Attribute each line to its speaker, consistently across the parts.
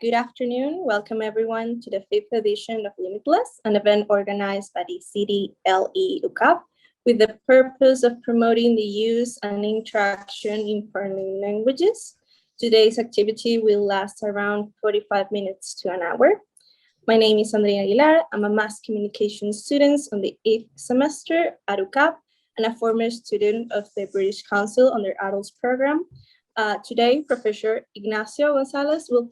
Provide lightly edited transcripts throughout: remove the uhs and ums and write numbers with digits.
Speaker 1: Good afternoon. Welcome everyone to the 5th edition of Limitless, an event organized by the CDLE UCAP with the purpose of promoting the use and interaction in foreign languages. Today's activity will last around 45 minutes to an hour. My name is Andrea Aguilar. I'm a mass communication student on the 8th semester at UCAP and a former student of the British Council on their adults program. Today, Professor Ignacio Gonzalez will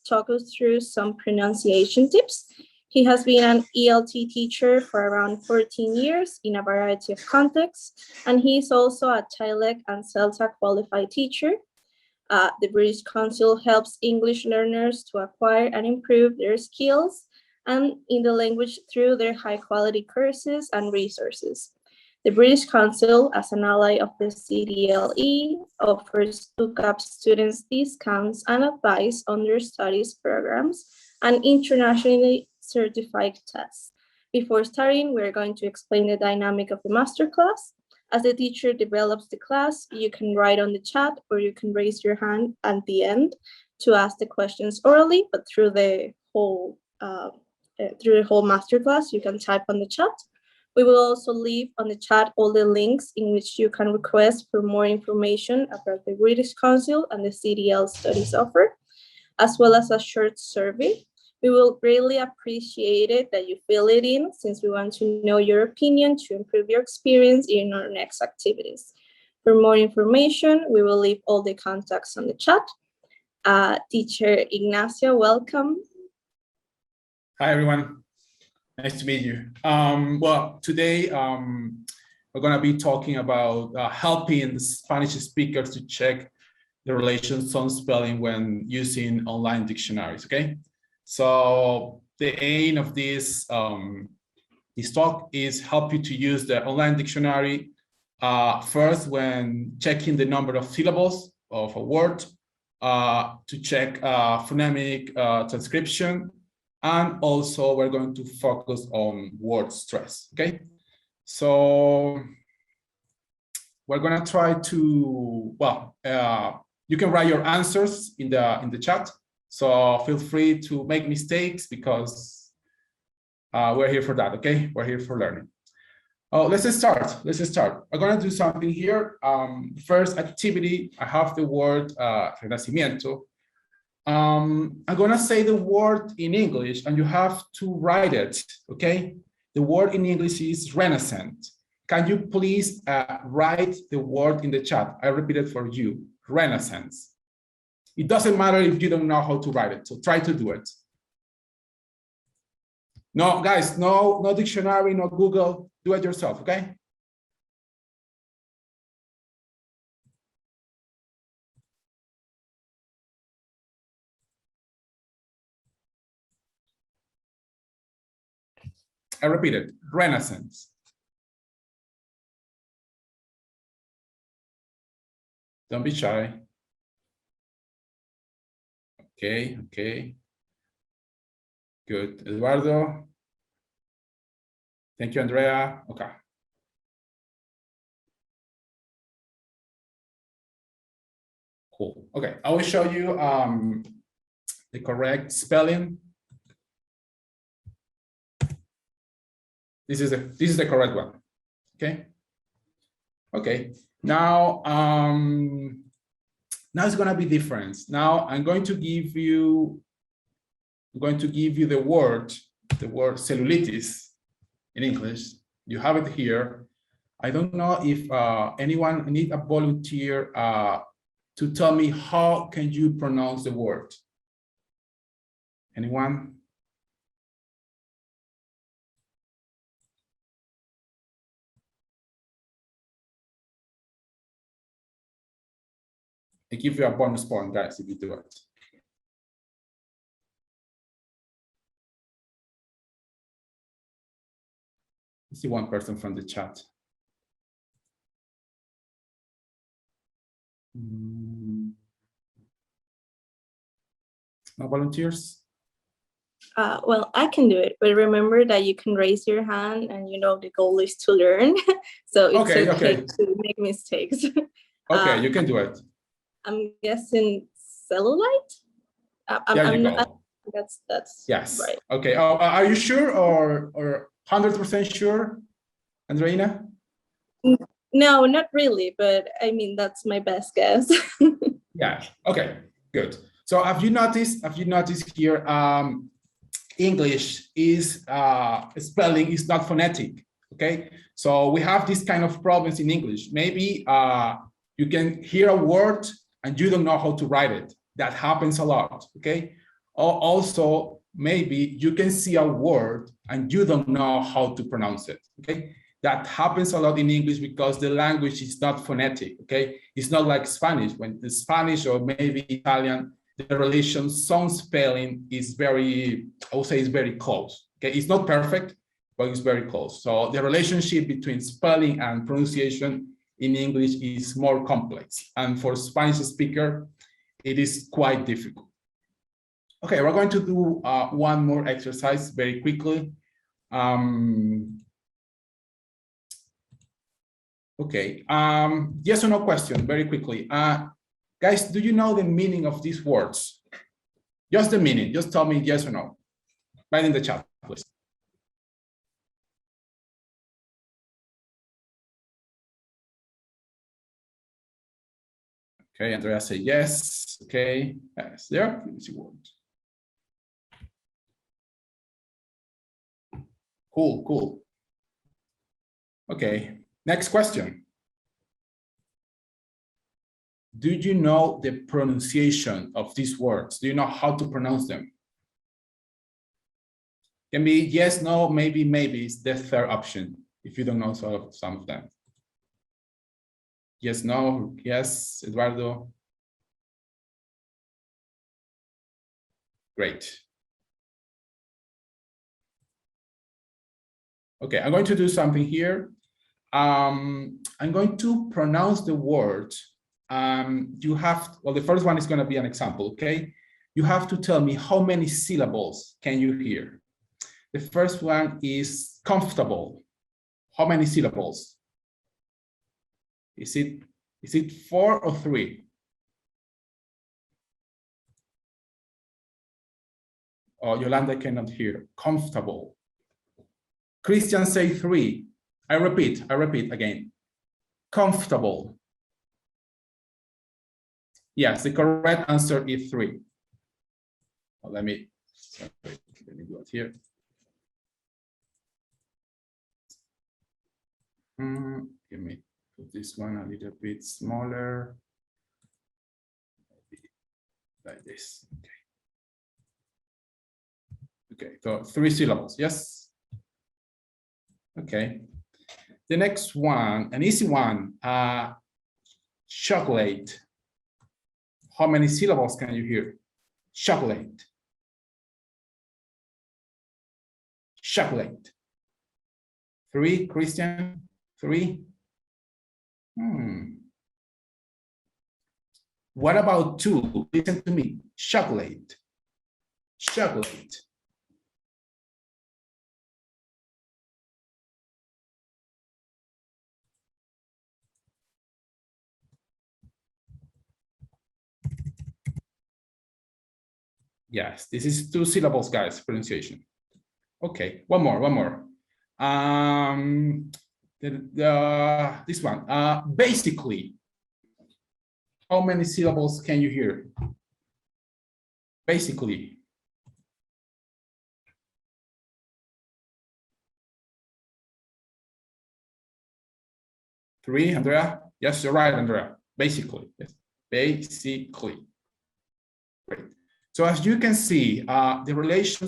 Speaker 1: talk us through some pronunciation tips. He has been an ELT teacher for around 14 years in a variety of contexts, and he is also a TILEC and CELTA qualified teacher. The British Council helps English learners to acquire and improve their skills and in the language through their high-quality courses and resources. The British Council, as an ally of the CDLE, offers UCAP students discounts and advice on their studies programs and internationally certified tests. Before starting, we're going to explain the dynamic of the masterclass. As the teacher develops the class, you can write on the chat or you can raise your hand at the end to ask the questions orally, but through the whole masterclass, you can type on the chat. We will also leave on the chat all the links in which you can request for more information about the British Council and the CDL studies offer, as well as a short survey. We will greatly appreciate it that you fill it in, since we want to know your opinion to improve your experience in our next activities. For more information, we will leave all the contacts on the chat. Teacher Ignacio, welcome.
Speaker 2: Hi, everyone. Nice to meet you. Well, today we're going to be talking about helping the Spanish speakers to check the relations on spelling when using online dictionaries, okay? So the aim of this talk is help you to use the online dictionary first when checking the number of syllables of a word, to check phonemic transcription, and also we're going to focus on word stress, okay? So we're gonna try to, well, you can write your answers in the chat. So feel free to make mistakes because we're here for that, okay? We're here for learning. Oh, let's start. I'm gonna do something here. First activity, I have the word renacimiento. I'm gonna say the word in English and you have to write it, okay? The word in English is Renaissance. Can you please write the word in the chat? I repeat it for you, Renaissance. It doesn't matter if you don't know how to write it, so try to do it. No, guys, no dictionary, no Google, do it yourself, okay? I repeat it, Renaissance. Don't be shy. Okay. Good, Eduardo. Thank you, Andrea. Okay. Cool, okay. I will show you the correct spelling. This is the correct one, okay? Okay, now it's gonna be different. Now I'm going to give you the word cellulitis in English. You have it here. I don't know if anyone need a volunteer to tell me how can you pronounce the word. Anyone? I give you a bonus point, guys, if you do it. I see one person from the chat. No volunteers?
Speaker 1: Well, I can do it, but remember that you can raise your hand and the goal is to learn. So it's okay to make mistakes.
Speaker 2: Okay, you can do it.
Speaker 1: I'm guessing cellulite?
Speaker 2: There you
Speaker 1: I'm
Speaker 2: go.
Speaker 1: that's
Speaker 2: Yes.
Speaker 1: right.
Speaker 2: Okay. Oh, are you sure or 100% sure, Andreina?
Speaker 1: No, not really, but I mean that's my best guess.
Speaker 2: Yeah. Okay. Good. So have you noticed? Have you noticed here? English is spelling is not phonetic. Okay. So we have this kind of problems in English. Maybe you can hear a word and you don't know how to write it. That happens a lot. Okay. Also, maybe you can see a word and you don't know how to pronounce it. Okay. That happens a lot in English because the language is not phonetic. Okay. It's not like Spanish. When the Spanish or maybe Italian, the relation sound spelling is very, I would say, is very close. Okay, it's not perfect, but it's very close. So the relationship between spelling and pronunciation in English is more complex, and for Spanish speaker, it is quite difficult. Okay, we're going to do one more exercise very quickly. Okay, yes or no question very quickly. Guys, do you know the meaning of these words? Just the meaning, just tell me yes or no. Write in the chat, please. Okay, Andrea say yes. Okay, yes, there. Easy words. Cool, cool. Okay, next question. Do you know the pronunciation of these words? Do you know how to pronounce them? Can be yes, no, maybe, maybe. It's the third option if you don't know some of them. Yes, no, yes, Eduardo. Great. Okay, I'm going to do something here. I'm going to pronounce the word. You have, well, the first one is going to be an example, okay? You have to tell me how many syllables can you hear? The first one is comfortable. How many syllables? Is it 4 or 3? Oh, Yolanda cannot hear. Comfortable. Christian say 3. I repeat again. Comfortable. Yes, the correct answer is 3. Well, let me do it here. Let me put this one a little bit smaller. Maybe like this. Okay, so 3 syllables, yes? Okay. The next one, an easy one, chocolate. How many syllables can you hear? Chocolate. Chocolate. 3, Christian, 3. What about 2? Listen to me. Chocolate. Chocolate. Yes, this is 2 syllables, guys, pronunciation. Okay, one more. This one, basically, how many syllables can you hear? Basically. Three, Andrea? Yes, you're right, Andrea. Basically, yes. Basically. Great. So as you can see, the relation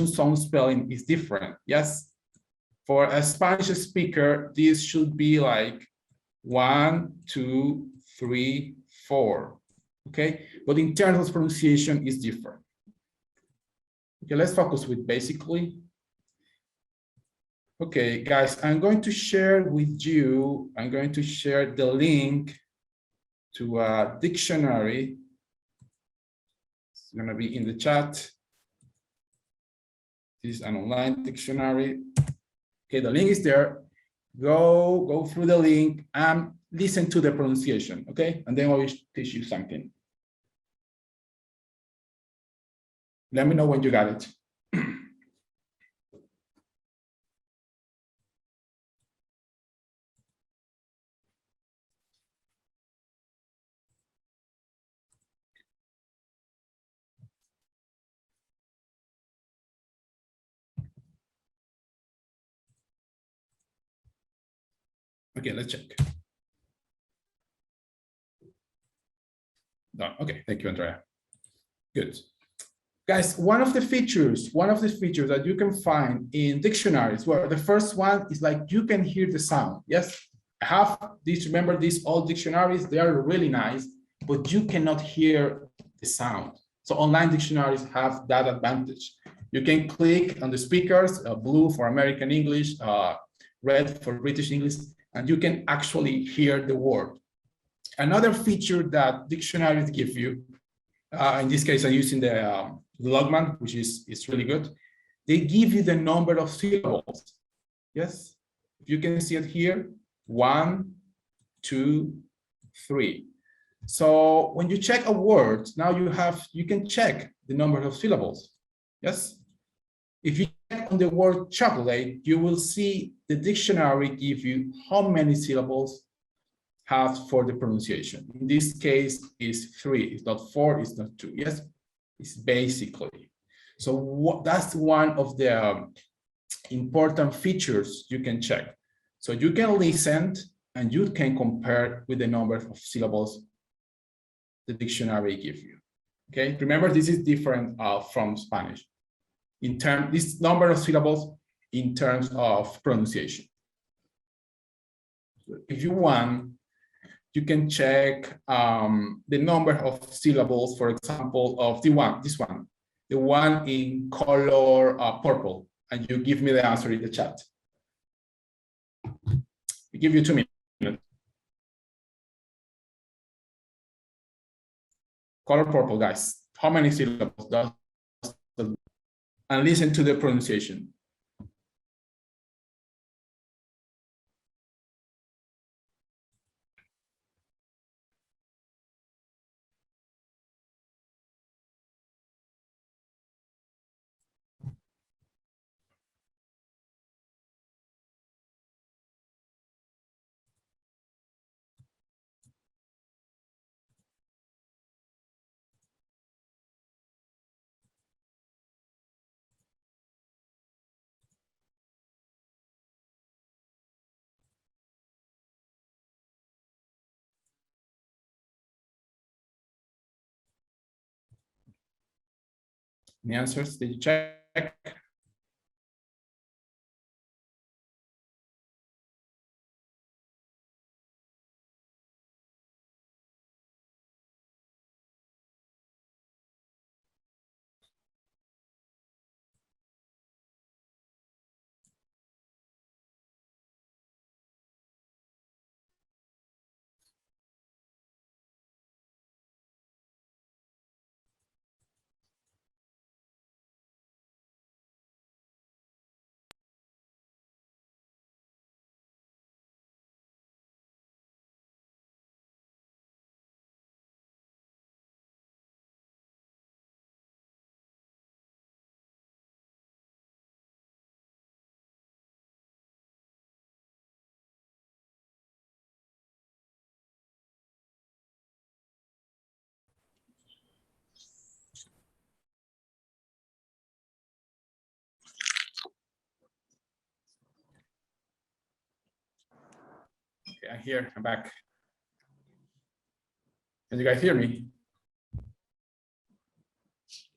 Speaker 2: sound spelling is different. Yes. For a Spanish speaker, this should be like 1, 2, 3, 4. Okay, but in terms of pronunciation, is different. Okay, let's focus with basically. Okay, guys, I'm going to share with you, I'm going to share the link to a dictionary. It's going to be in the chat. This is an online dictionary. Okay, the link is there. Go through the link and listen to the pronunciation, okay? And then I will teach you something. Let me know when you got it. Okay, let's check. Done. Okay, thank you, Andrea. Good. Guys, one of the features that you can find in dictionaries, well, the first one is like you can hear the sound. Yes, I have these, remember these old dictionaries, they are really nice, but you cannot hear the sound. So online dictionaries have that advantage. You can click on the speakers, blue for American English, red for British English, and you can actually hear the word. Another feature that dictionaries give you, in this case, I'm using the Logman, which is really good. They give you the number of syllables. Yes, if you can see it here, 1, 2, 3. So when you check a word, now you can check the number of syllables. Yes, if you check on the word chocolate, you will see the dictionary give you how many syllables have for the pronunciation. In this case, is 3. It's not 4. It's not 2. Yes, it's basically. So that's one of the important features you can check. So you can listen and you can compare with the number of syllables the dictionary gives you. Okay, remember this is different from Spanish. This number of syllables in terms of pronunciation. If you want, you can check the number of syllables, for example, of this one, the one in color purple, and you give me the answer in the chat. I give you 2 minutes. Color purple, guys. How many syllables does? And listen to the pronunciation. Any answers? Did you check? Okay, I'm here, I'm back. Can you guys hear me?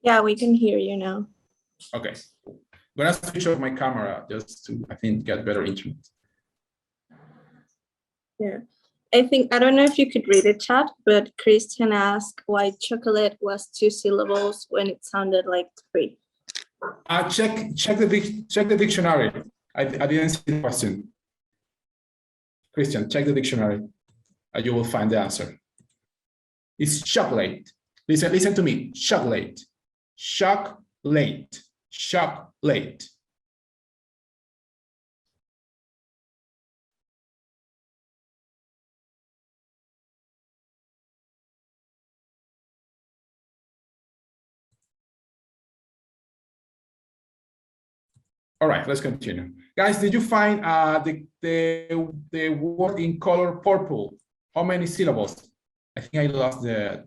Speaker 1: Yeah, we can hear you now.
Speaker 2: Okay, I'm gonna switch off my camera just to, I think, get better internet.
Speaker 1: Yeah, I don't know if you could read the chat, but Christian asked why chocolate was 2 syllables when it sounded like 3.
Speaker 2: Check the dictionary. I didn't see the question. Christian, check the dictionary and you will find the answer. It's chocolate. Listen to me. Chocolate. Chocolate. Chocolate. All right, let's continue. Guys, did you find the word in color purple? How many syllables? I think I lost the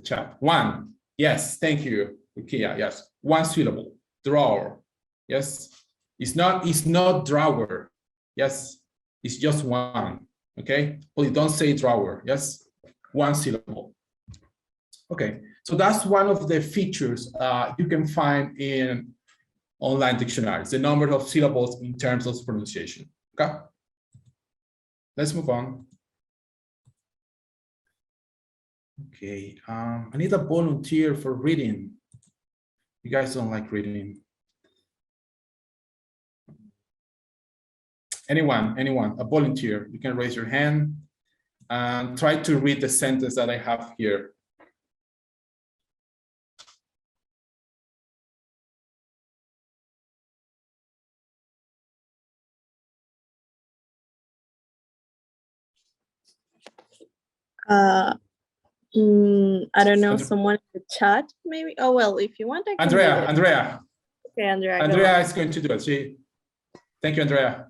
Speaker 2: chat. One. Yes, thank you, Kia. Yes, one syllable. Drawer. Yes, it's not drawer. Yes, it's just one. Okay, please don't say drawer. Yes, one syllable. Okay, so that's one of the features you can find in online dictionaries, the number of syllables in terms of pronunciation. Okay, let's move on. Okay, I need a volunteer for reading. You guys don't like reading. Anyone, a volunteer, you can raise your hand and try to read the sentence that I have here.
Speaker 1: I don't know, someone in the chat, maybe? Oh, well, if you want, I can
Speaker 2: Andrea,
Speaker 1: do it.
Speaker 2: Andrea.
Speaker 1: Okay, Andrea.
Speaker 2: Andrea is going to do it. Thank you, Andrea.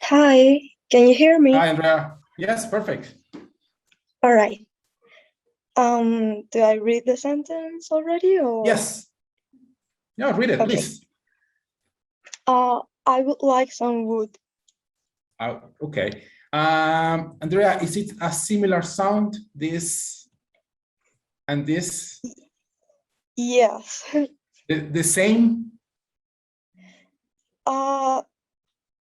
Speaker 3: Hi, can you hear me?
Speaker 2: Hi, Andrea. Yes, perfect.
Speaker 3: All right. Do I read the sentence already or?
Speaker 2: Yes. No, read it,
Speaker 3: Okay.
Speaker 2: please.
Speaker 3: I would like some wood.
Speaker 2: Okay. Andrea, is it a similar sound, this and this?
Speaker 3: Yes.
Speaker 2: The same?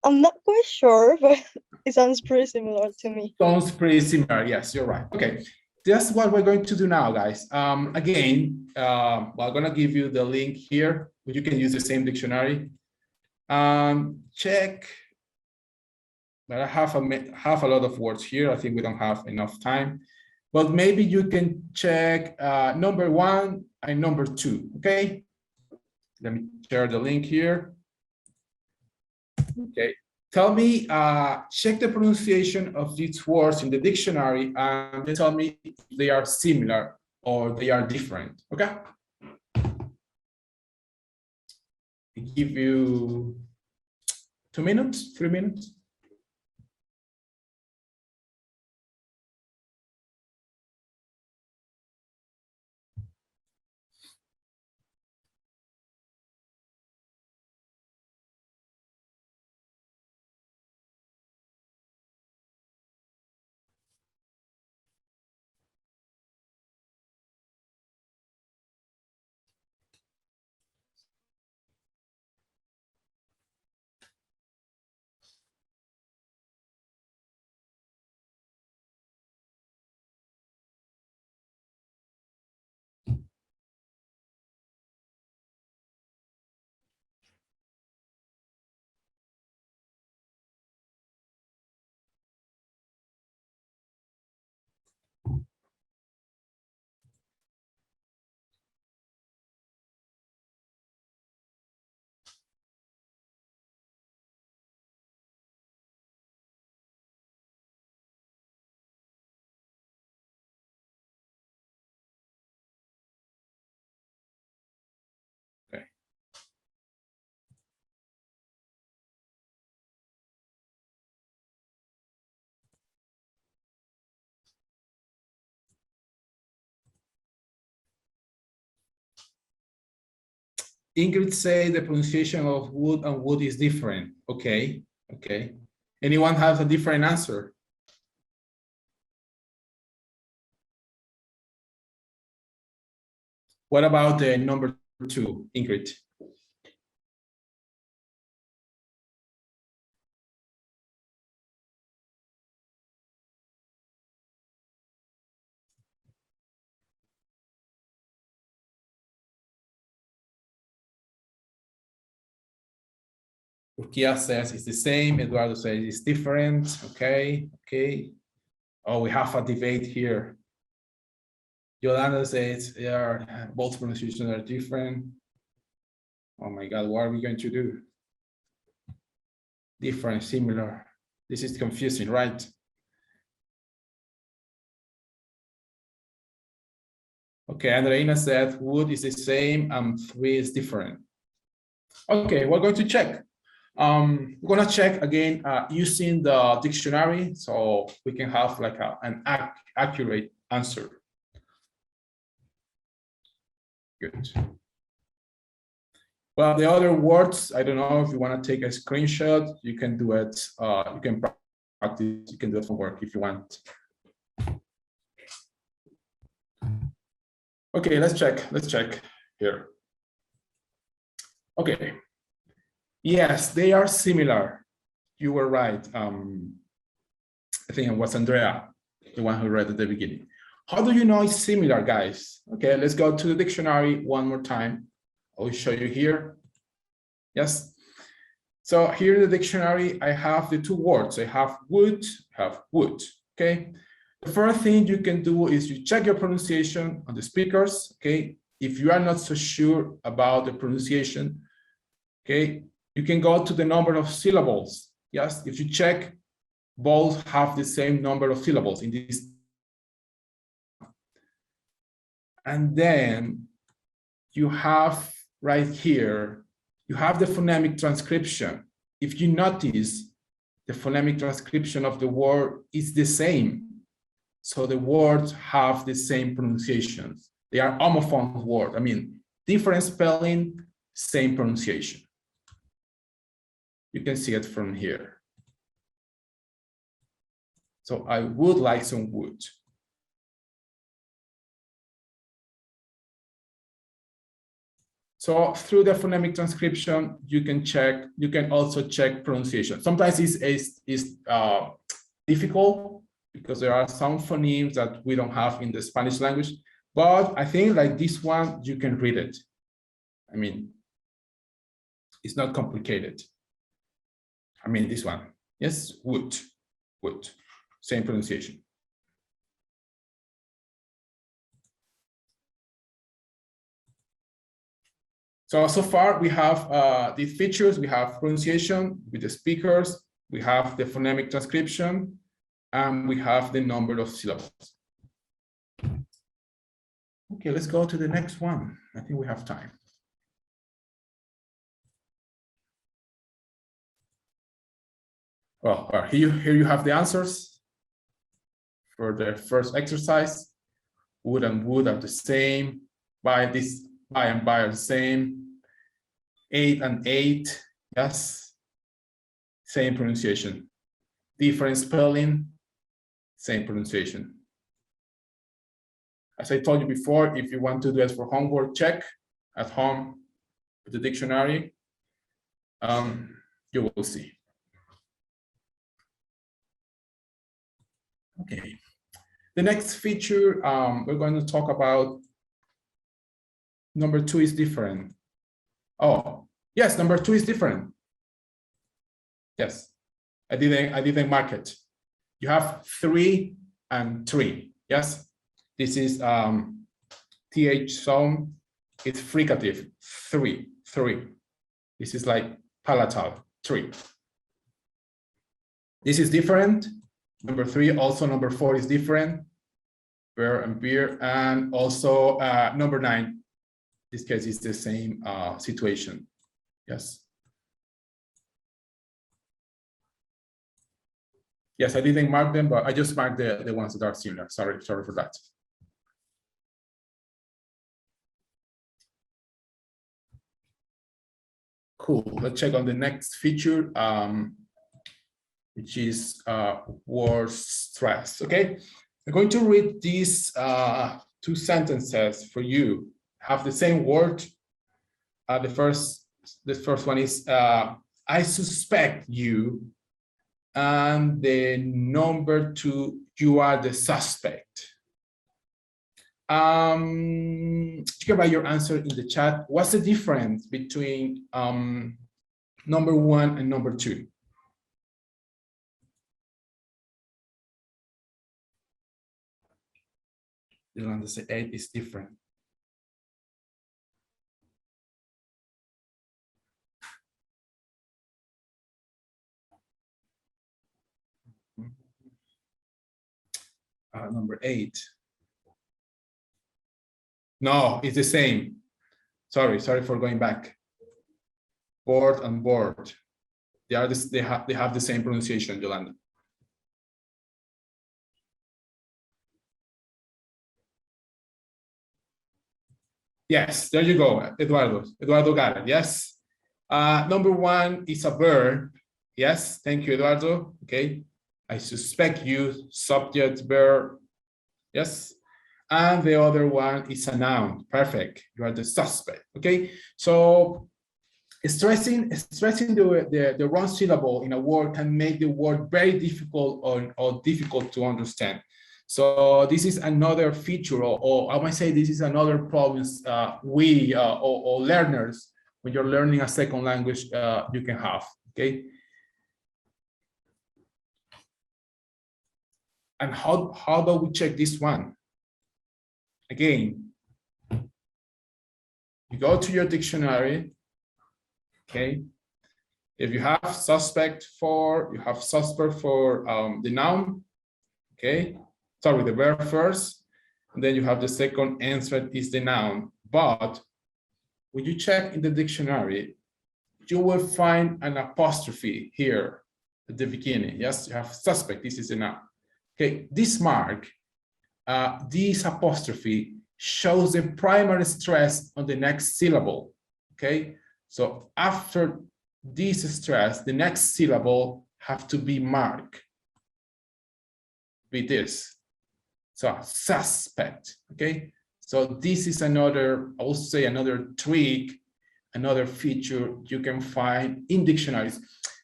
Speaker 3: I'm not quite sure, but it sounds pretty similar to me.
Speaker 2: Sounds pretty similar. Yes, you're right. Okay. That's what we're going to do now, guys. Again, I'm going to give you the link here, but you can use the same dictionary. Check. But I have a lot of words here. I think we don't have enough time. But maybe you can check number 1 and number 2. Okay. Let me share the link here. Okay. Tell me, check the pronunciation of these words in the dictionary and tell me if they are similar or they are different. Okay. I give you 2 minutes, 3 minutes. Okay. Ingrid say the pronunciation of wood and wood is different. Okay, okay. Anyone have a different answer? What about the number 2, Ingrid? Urquia says it's the same. Eduardo says it's different. Okay, okay. Oh, we have a debate here. Yolanda says both pronunciations are different. Oh my God, what are we going to do? Different, similar. This is confusing, right? Okay, Andreina said wood is the same and 3 is different. Okay, we're going to check. We're going to check again using the dictionary so we can have like an accurate answer. Good. Well, the other words, I don't know if you want to take a screenshot, you can do it. You can practice, you can do it from work if you want. Okay, let's check. Let's check here. Okay. Yes, they are similar. You were right. I think it was Andrea, the one who read at the beginning. How do you know it's similar, guys? Okay, let's go to the dictionary one more time. I'll show you here. Yes. So here in the dictionary, I have the 2 words. I have wood, okay? The first thing you can do is you check your pronunciation on the speakers, okay? If you are not so sure about the pronunciation, okay, you can go to the number of syllables. Yes, if you check, both have the same number of syllables in this. And then you have right here, you have the phonemic transcription. If you notice, the phonemic transcription of the word is the same. So the words have the same pronunciations. They are homophone words. I mean, different spelling, same pronunciation. You can see it from here. So I would like some wood. So through the phonemic transcription, you can also check pronunciation. Sometimes it's difficult because there are some phonemes that we don't have in the Spanish language, but I think like this one, you can read it. I mean, it's not complicated. I mean, this one, yes, wood, same pronunciation. So far we have the features, we have pronunciation with the speakers, we have the phonemic transcription, and we have the number of syllables. Okay, let's go to the next one. I think we have time. Well, here you have the answers for the first exercise. Wood and wood are the same. By and by are the same. 8 and 8, yes. Same pronunciation. Different spelling, same pronunciation. As I told you before, if you want to do it for homework, check at home with the dictionary. You will see. Okay. The next feature we're going to talk about, number 2 is different. Oh, yes, number 2 is different. Yes, I didn't mark it. You have 3 and 3. Yes, this is th sound. It's fricative. 3. This is like palatal. 3. This is different. Number 3. Also, number 4 is different. Bear and beer, and also number 9. This case is the same situation. Yes. Yes, I didn't mark them, but I just marked the ones that are similar. Sorry for that. Cool. Let's check on the next feature, which is word stress. Okay, I'm going to read these 2 sentences for you. Have the same word. The first one is I suspect you, and the number 2, you are the suspect. You can write your answer in the chat. What's the difference between number 1 and number 2? The one that says 8 is different. Number 8. No, it's the same. Sorry for going back. Board and board. They are this, they have the same pronunciation, Yolanda. Yes, there you go, Eduardo. Eduardo got it. Yes. Number one is a verb. Yes, thank you, Eduardo. Okay. I suspect you, subject, verb. Yes. And the other one is a noun. Perfect. You are the suspect. Okay. So stressing the wrong syllable in a word can make the word very difficult or difficult to understand. So this is another feature, or I might say this is another problem or learners, when you're learning a second language, you can have. Okay. And how do we check this one? Again, you go to your dictionary. Okay. If you have suspect for, you have suspect for the noun. Okay. Start with the verb first, and then you have the second answer is the noun. But when you check in the dictionary, you will find an apostrophe here at the beginning. Yes, you have suspect. This is a noun. Okay, this mark, this apostrophe shows the primary stress on the next syllable. Okay, so after this stress, the next syllable have to be marked with this. So suspect. Okay, so this is another, I will say, another trick, another feature you can find in dictionaries.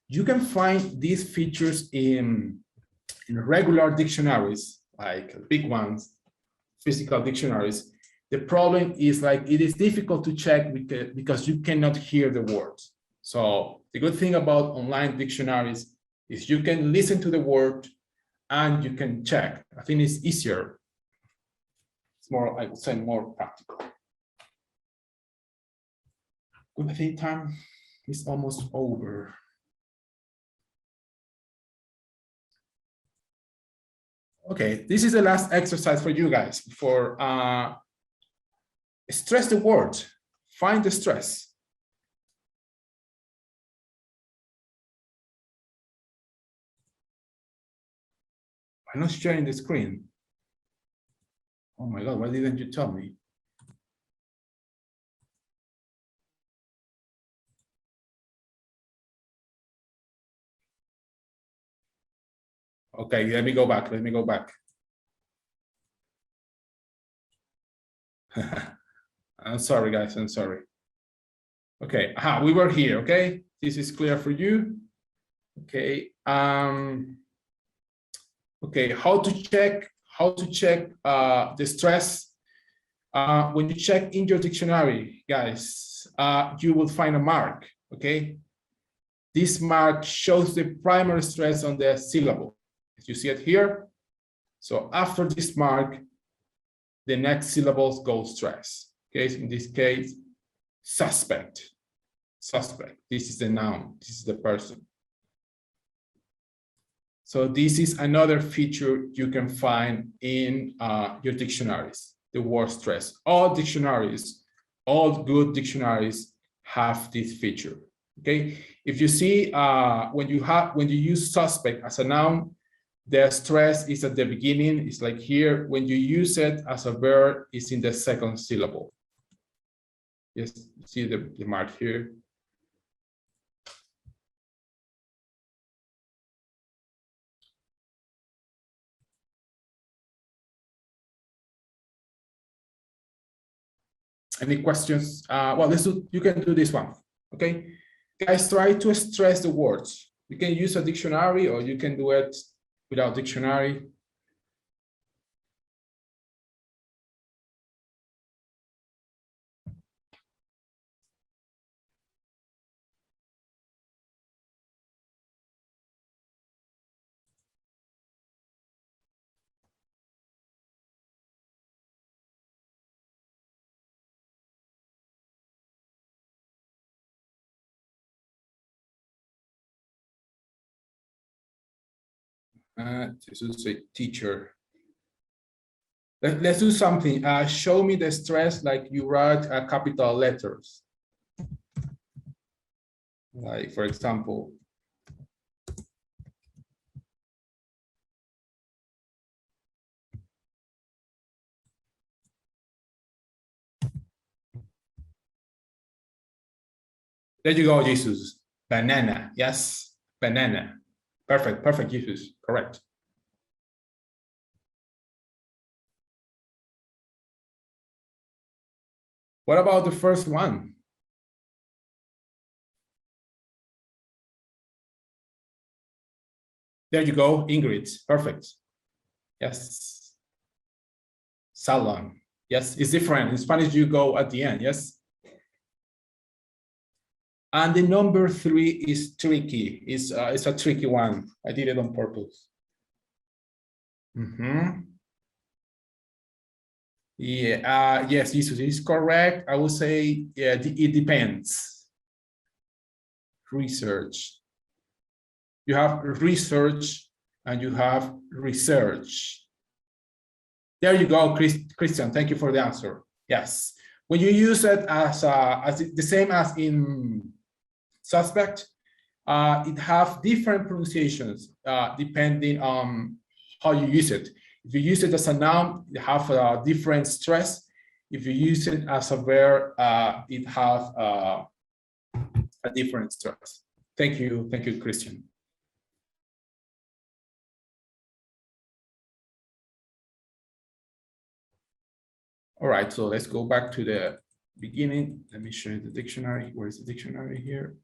Speaker 2: You can find these features in regular dictionaries, like big ones, physical dictionaries. The problem is like it is difficult to check because you cannot hear the words. So the good thing about online dictionaries is you can listen to the word and you can check. I think it's easier. It's more, I would say, more practical. I think time is almost over. Okay, this is the last exercise for you guys. For stress the word, find the stress. I'm not sharing the screen. Oh my God, why didn't you tell me? Okay, let me go back. Let me go back. I'm sorry, guys. I'm sorry. Okay, we were here. Okay, this is clear for you. Okay. Okay, how to check the stress? When you check in your dictionary, guys, you will find a mark. Okay, this mark shows the primary stress on the syllable. You see it here. So after this mark, the next syllables go stress. Okay, so in this case, suspect. Suspect. This is the noun. This is the person. So this is another feature you can find in your dictionaries, the word stress. All dictionaries, all good dictionaries have this feature. Okay, if you see when you use suspect as a noun, the stress is at the beginning. It's like here. When you use it as a verb, it's in the second syllable. Yes, see the mark here. Any questions? Well, you can do this one. Okay, guys, try to stress the words. You can use a dictionary or you can do it without dictionary. This is a teacher. Let's do something. Show me the stress like you write capital letters. Like, for example, there you go, Jesus. Banana. Yes, banana. Perfect, perfect, Jesus. Correct. What about the first one? There you go, Ingrid. Perfect. Yes. Salon. Yes, it's different. In Spanish, you go at the end. Yes. And the number 3 is tricky. It's a tricky one. I did it on purpose. Yeah. Yes, this is correct. I would say yeah, it depends. Research. You have research and you have research. There you go, Christian. Thank you for the answer. Yes. When you use it as the same as in suspect, it has different pronunciations depending on how you use it. If you use it as a noun, it has a different stress. If you use it as a verb, it has a different stress. Thank you, Christian. All right, so let's go back to the beginning. Let me show you the dictionary. Where's the dictionary here?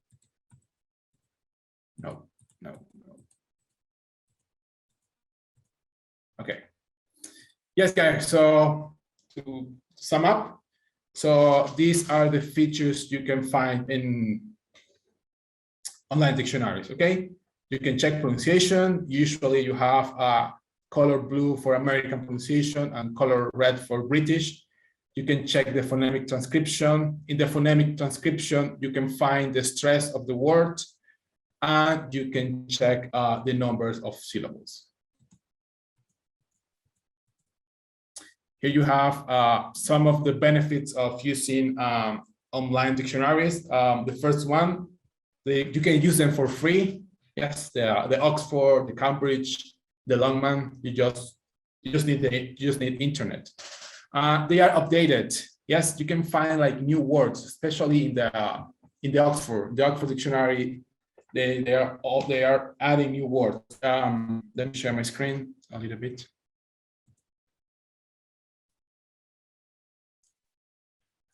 Speaker 2: No. Okay. Yes, guys, so to sum up, so these are the features you can find in online dictionaries, okay? You can check pronunciation. Usually you have color blue for American pronunciation and color red for British. You can check the phonemic transcription. In the phonemic transcription, you can find the stress of the word, and you can check the numbers of syllables. Here you have some of the benefits of using online dictionaries. The first one, you can use them for free. Yes, the Oxford, the Cambridge, the Longman. You just need internet. They are updated. Yes, you can find like new words, especially in the Oxford dictionary. They are adding new words. Let me share my screen a little bit.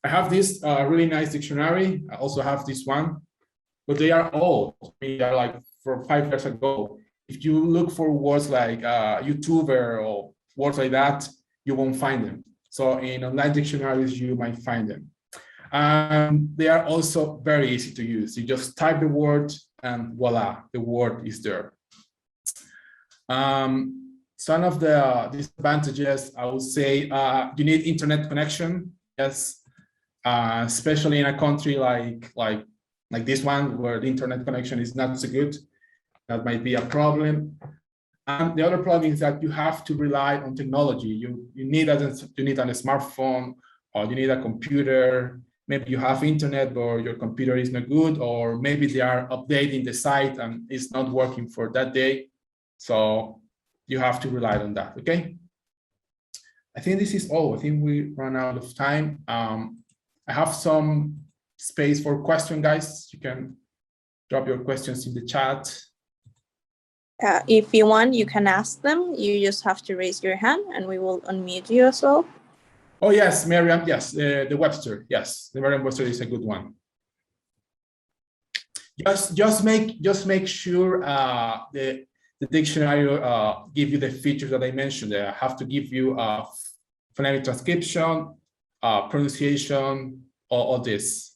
Speaker 2: I have this really nice dictionary. I also have this one, but they are old. They are like from 5 years ago. If you look for words like YouTuber or words like that, you won't find them. So in online dictionaries, you might find them. They are also very easy to use. You just type the word and voila, the word is there. Some of the disadvantages, I would say, you need internet connection. Yes. Especially in a country like this one where the internet connection is not so good. That might be a problem. And the other problem is that you have to rely on technology. You need a smartphone, or you need a computer. Maybe you have internet, or your computer is not good, or maybe they are updating the site and it's not working for that day. So you have to rely on that. Okay. I think this is all. I think we ran out of time. I have some space for questions, guys. You can drop your questions in the chat.
Speaker 1: If you want, you can ask them. You just have to raise your hand and we will unmute you as well.
Speaker 2: Oh, yes, Miriam. Yes, the Webster. Yes, the Merriam-Webster is a good one. Just make sure the dictionary give you the features that I mentioned. They have to give you phonemic transcription, pronunciation, all this.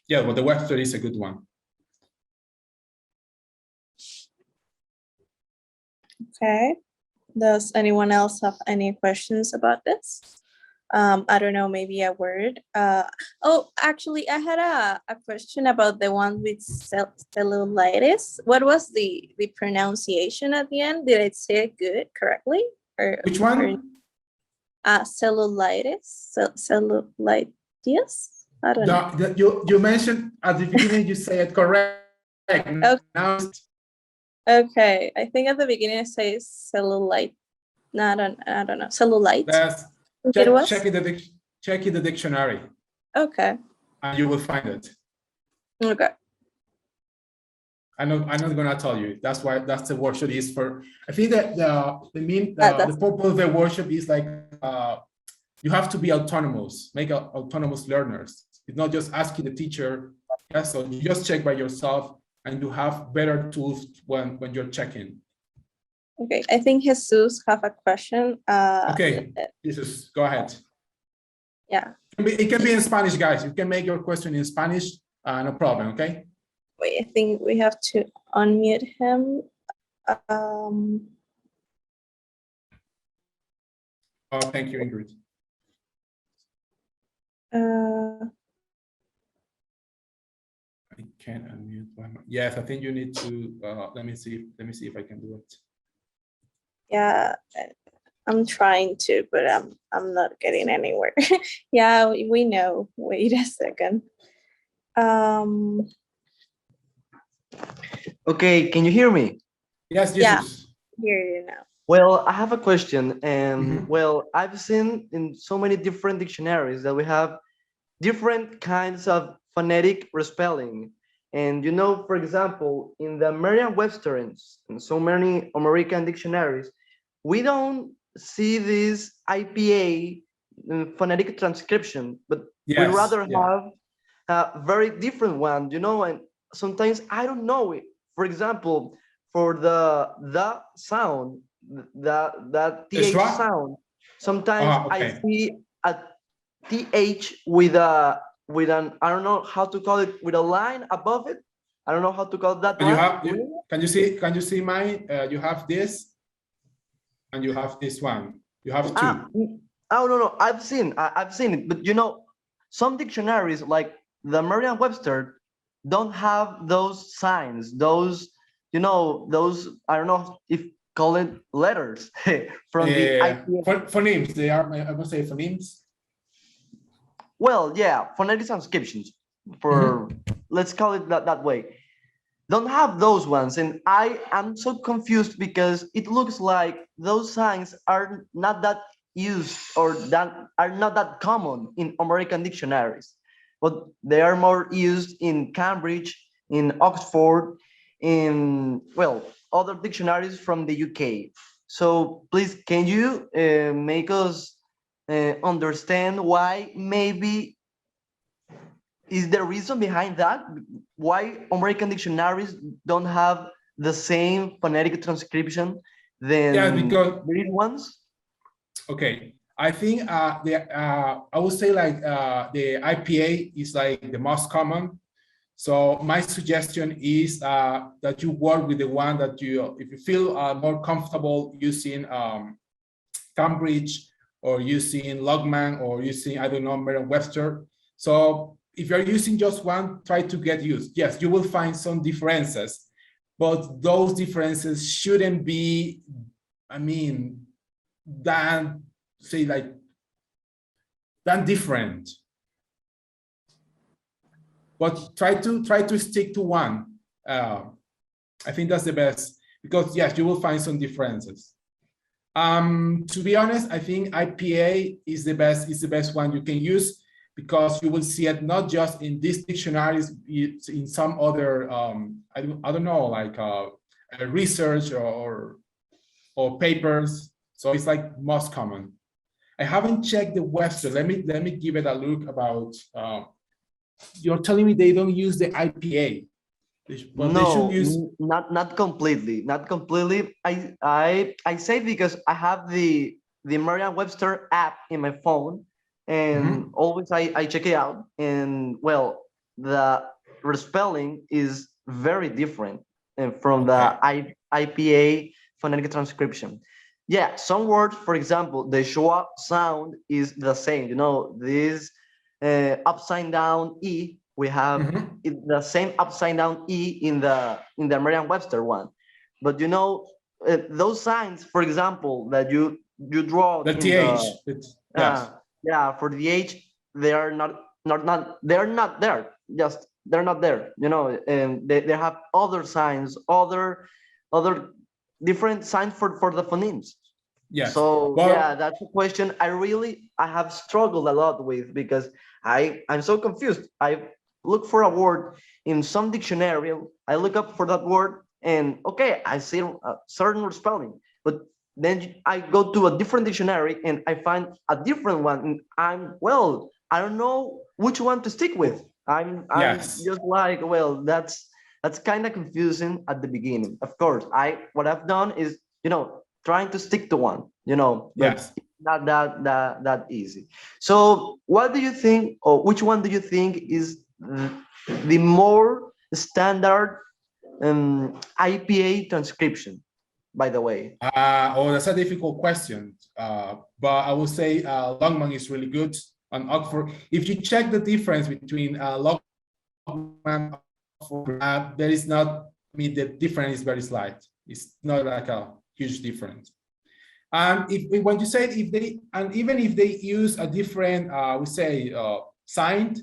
Speaker 2: Yeah, but the Webster is a good one.
Speaker 1: Okay. Does anyone else have any questions about this? I don't know, maybe a word. Oh, actually, I had a question about the one with cellulitis. What was the pronunciation at the end? Did I say it good, correctly?
Speaker 2: Which one?
Speaker 1: Cellulitis. Cellulitis. I don't know.
Speaker 2: You mentioned at the beginning, you say it correct.
Speaker 1: Okay.
Speaker 2: Now,
Speaker 1: Okay, I think at the beginning I say cellulite. No, I don't know. Cellulite.
Speaker 2: that's
Speaker 1: It was?
Speaker 2: check in the dictionary,
Speaker 1: Okay.
Speaker 2: and you will find it.
Speaker 1: Okay.
Speaker 2: I'm not gonna tell you. That's why that's the workshop is for. I think that the purpose of the workshop is like you have to be autonomous, make autonomous learners. It's not just asking the teacher. Yeah, so you just check by yourself, and you have better tools when you're checking.
Speaker 1: Okay, I think Jesus have a question.
Speaker 2: Okay, Jesus, go ahead.
Speaker 1: Yeah.
Speaker 2: It can be in Spanish, guys. You can make your question in Spanish, no problem. Okay.
Speaker 1: Wait, I think we have to unmute him.
Speaker 2: Oh, thank you, Ingrid. I can't unmute. Yes, I think you need to. Let me see if I can do it.
Speaker 1: Yeah, I'm trying to, but I'm not getting anywhere. Yeah, we know. Wait a second.
Speaker 4: Okay, can you hear me?
Speaker 2: Yes,
Speaker 1: Yeah.
Speaker 2: Jesus.
Speaker 1: Hear you now.
Speaker 4: Well, I have a question, and well, I've seen in so many different dictionaries that we have different kinds of phonetic respelling. And you know, for example, in the Merriam-Webster and so many American dictionaries, we don't see this IPA phonetic transcription, but
Speaker 2: Yes,
Speaker 4: we rather
Speaker 2: yeah.
Speaker 4: have a very different one, you know, and sometimes I don't know it. For example, for the sound, that TH
Speaker 2: Schwa?
Speaker 4: sound, sometimes
Speaker 2: Okay.
Speaker 4: I see a TH with an, I don't know how to call it, with a line above it. I don't know how to call that.
Speaker 2: And you have can you see mine? You have this, and you have this one. You have two.
Speaker 4: Oh no, I've seen it, but you know, some dictionaries like the Merriam-Webster don't have those signs, those, you know, those, I don't know if call it letters from the IPA.
Speaker 2: Phonemes. They are. I would say phonemes.
Speaker 4: Well, yeah, phonetic transcriptions, for let's call it that way, don't have those ones, and I am so confused because it looks like those signs are not that used or that are not that common in American dictionaries, but they are more used in Cambridge, in Oxford, in, well, other dictionaries from the UK. So please, can you make us understand why maybe is the reason behind that? Why American dictionaries don't have the same phonetic transcription than
Speaker 2: because
Speaker 4: British ones?
Speaker 2: Okay, I think I would say like the IPA is like the most common. So my suggestion is that you work with the one that if you feel more comfortable using Cambridge or using Logman or using, I don't know, Merriam-Webster. So if you're using just one, try to get used. Yes, you will find some differences, but those differences shouldn't be, I mean, than different. But try to stick to one. I think that's the best, because yes, you will find some differences. To be honest, I think IPA is the best one you can use, because you will see it not just in these dictionaries, it's in some other I don't know, like research or papers. So it's like most common. I haven't checked the Webster. Let me give it a look about. You're telling me they don't use the IPA, but
Speaker 4: no,
Speaker 2: they should use.
Speaker 4: not completely. I say because I have the Merriam-Webster app in my phone, and always I check it out, and well, the spelling is very different from the IPA phonetic transcription. Yeah, some words, for example, the schwa sound is the same. You know, this upside down E, we have the same upside down E in the Merriam-Webster one. But you know, those signs, for example, that you you draw
Speaker 2: The
Speaker 4: in
Speaker 2: TH. Yes.
Speaker 4: yeah, for the H, they are they're not there. Just they're not there, you know, and they have other signs, other different signs for the phonemes.
Speaker 2: Yes.
Speaker 4: So
Speaker 2: Well,
Speaker 4: yeah, that's a question I have struggled a lot with, because I'm so confused. I look for a word in some dictionary, I look up for that word, and okay, I see a certain spelling, but then I go to a different dictionary and I find a different one, and I don't know which one to stick with. I'm
Speaker 2: Yes.
Speaker 4: just like, that's kind of confusing at the beginning. Of course, what I've done is, you know, trying to stick to one, you know, but
Speaker 2: Yes.
Speaker 4: it's not that easy. So what do you think, or which one do you think is the more standard IPA transcription, by the way?
Speaker 2: That's a difficult question. But I would say Longman is really good on Oxford. If you check the difference between Longman and Oxford, there is not, I mean, the difference is very slight. It's not like a huge difference. And when you say even if they use a different, we say signed,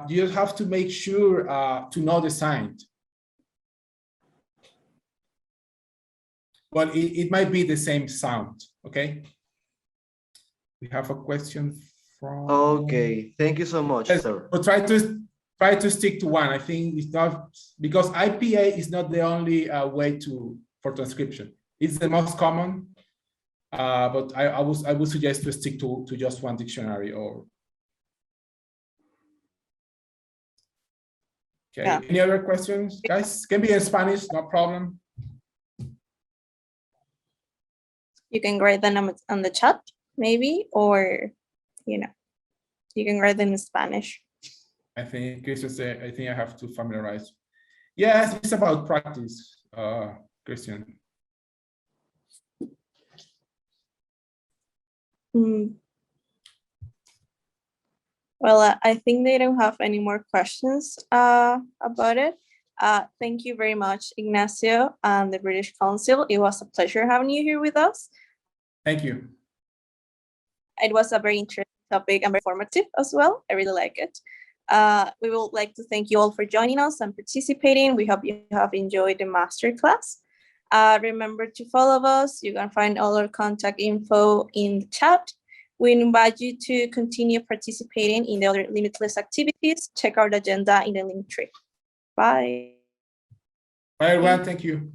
Speaker 2: you just have to make sure to know the signed. But it might be the same sound, okay? We have a question from...
Speaker 4: Okay, thank you so much,
Speaker 2: yes,
Speaker 4: sir.
Speaker 2: but try to stick to one. I think it's not, because IPA is not the only way for transcription. It's the most common, but I would suggest to stick to just one dictionary. Or okay, yeah. Any other questions, guys? Can be in Spanish, no problem.
Speaker 1: You can write them on the chat, maybe, or, you know, you can write them in Spanish.
Speaker 2: I think I think I have to familiarize. Yes, it's about practice, Christian.
Speaker 1: Well, I think they don't have any more questions about it. Thank you very much, Ignacio and the British Council. It was a pleasure having you here with us.
Speaker 2: Thank you.
Speaker 1: It was a very interesting topic and very informative as well. I really like it. We would like to thank you all for joining us and participating. We hope you have enjoyed the masterclass. Remember to follow us. You can find all our contact info in the chat. We invite you to continue participating in the other Limitless activities. Check out the agenda in the link tree. Bye.
Speaker 2: Bye, everyone. Thank you.